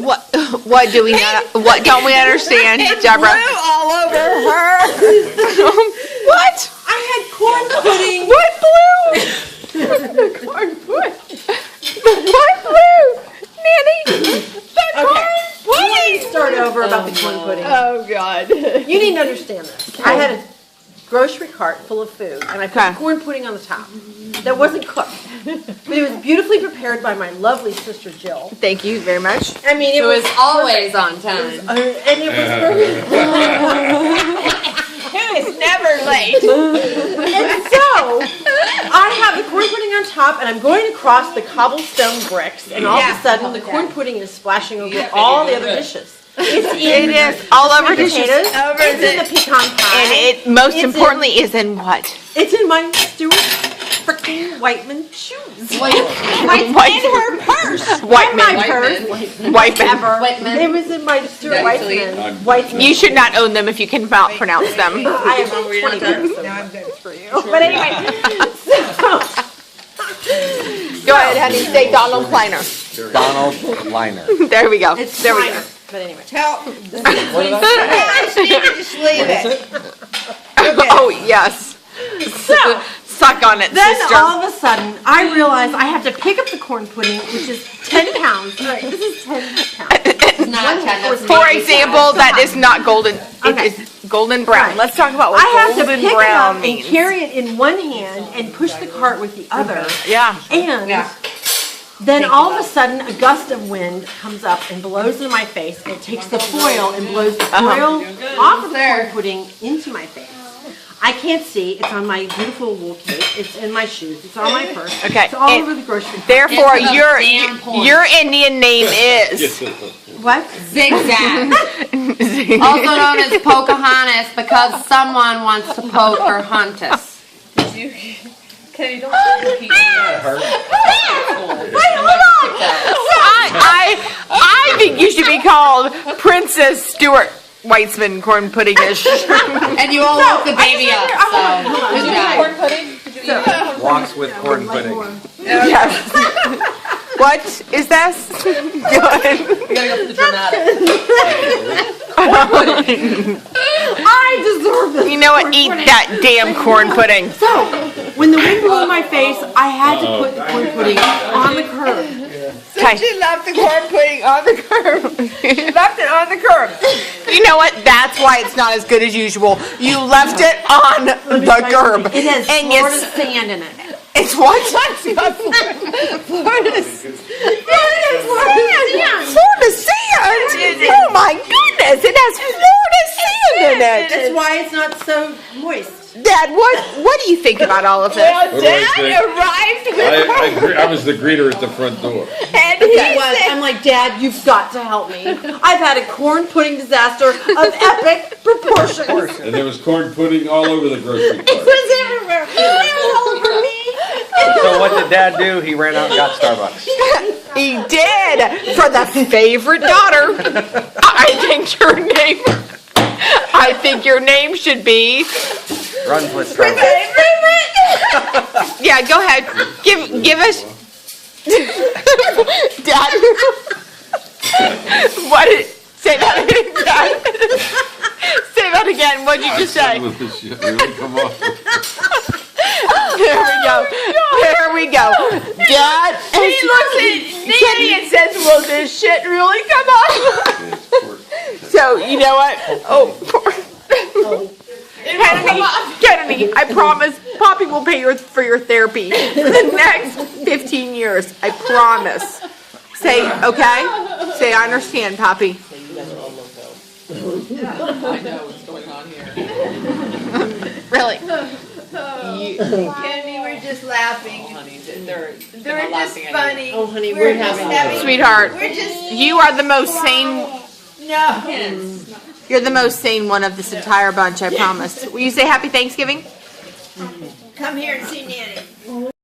What do we not? What don't we understand, Deborah? Blew all over her. What? I had corn pudding. What blue? Corn pudding. What blue? Nanny? Okay. Let's start over about the corn pudding. Oh, God. You need to understand this. I had a grocery cart full of food, and I put Okay. corn pudding on the top. That wasn't cooked, but it was beautifully prepared by my lovely sister Jill. Thank you very much. I mean, it It was was always on time. and it was very. It's never late. And so I have the corn pudding on top, and I'm going across the cobblestone bricks, and all of a sudden the corn pudding is splashing over all the other dishes. It's in It is all over the dishes. potatoes. It's in the pecan pie. And it most It's importantly is in what? It's in my Stuart freaking Whiteman shoes. White, In her purse. White Not my men. purse. White men. Ever. Whiteman. It was in my Stuart Actually, Whiteman. Whiteman. You should not own them if you can pronounce them. I have 20 pairs of them. But anyway, so Go ahead, honey. Say Donald Kleiner. Donald Liner. There we go. it's There we fine. go. But anyway. Tell. What did I Just leave it. Oh yes. So Suck on it, then sister. all of a sudden, I realized I have to pick up the corn pudding, which is 10 pounds. All right, this is 10 pounds. It's not 10, that's For example, that is not golden. Okay. It is golden brown. Right. Let's talk about what I have to golden pick it up brown and means. carry it in one hand and push the cart with the other. Yeah. And then all of a sudden, a gust of wind comes up and blows in my face. And it takes the foil and blows the foil off of the corn pudding into my face. I can't see. It's on my beautiful wool cape. It's in my shoes. It's on my purse. Okay, It's all and over the grocery cart. Therefore, It's the your damn point. your Indian name is What? Zigzag. Also known as Pocahontas because someone wants to poke her huntus. Kenny, don't say repeat. I think you should be called Princess Stuart Weitzman corn pudding-ish. And you all woke the baby up, so good job. Corn pudding? Did you eat that? Walks with corn pudding. Yes. What is this? Good. We gotta go for the dramatic. I deserve this. You know what? Eat that damn corn pudding. So, when the wind blew in my face, I had to put the corn pudding on the curb. Okay. She left the corn pudding on the curb. She left it on the curb. You know what? That's why it's not as good as usual. You left it on the curb. It has And Florida it's, sand in it. it's what? Florida Florida sand. Oh my goodness! It has Florida sand in it. That's why it's not so moist. Dad, what do you think about all of this? Well, What do I Dad think? arrived with I was the greeter at the front door. and He he was. said, I'm like, Dad, you've got to help me. I've had a corn pudding disaster of epic proportions. And there was corn pudding all over the grocery It cart. was everywhere. It was all over me. So what did Dad do? He ran out and got Starbucks. He did for the favorite daughter. I think your name should be. Run with Starbucks. Yeah, go ahead. Give us. Dad. Say that again, Dad. Say that again. What'd you just say? Will this shit really come off? There we go. There we go. Dad. he looks at Nanny and says, will this shit really come off? So, you know what? Oh, poor. Kennedy, I promise Poppy will pay for your therapy for the next 15 years. I promise. Say, okay? Say, I understand, Poppy. I know what's going on here. Really? Kenny, we're just laughing. Honey, they're They're not just laughing at you. funny. Oh, honey, we're having Sweetheart, We're just, you are the most sane. no. You're the most sane one of this entire bunch, I promise. Will you say happy Thanksgiving? Come here and see Nanny.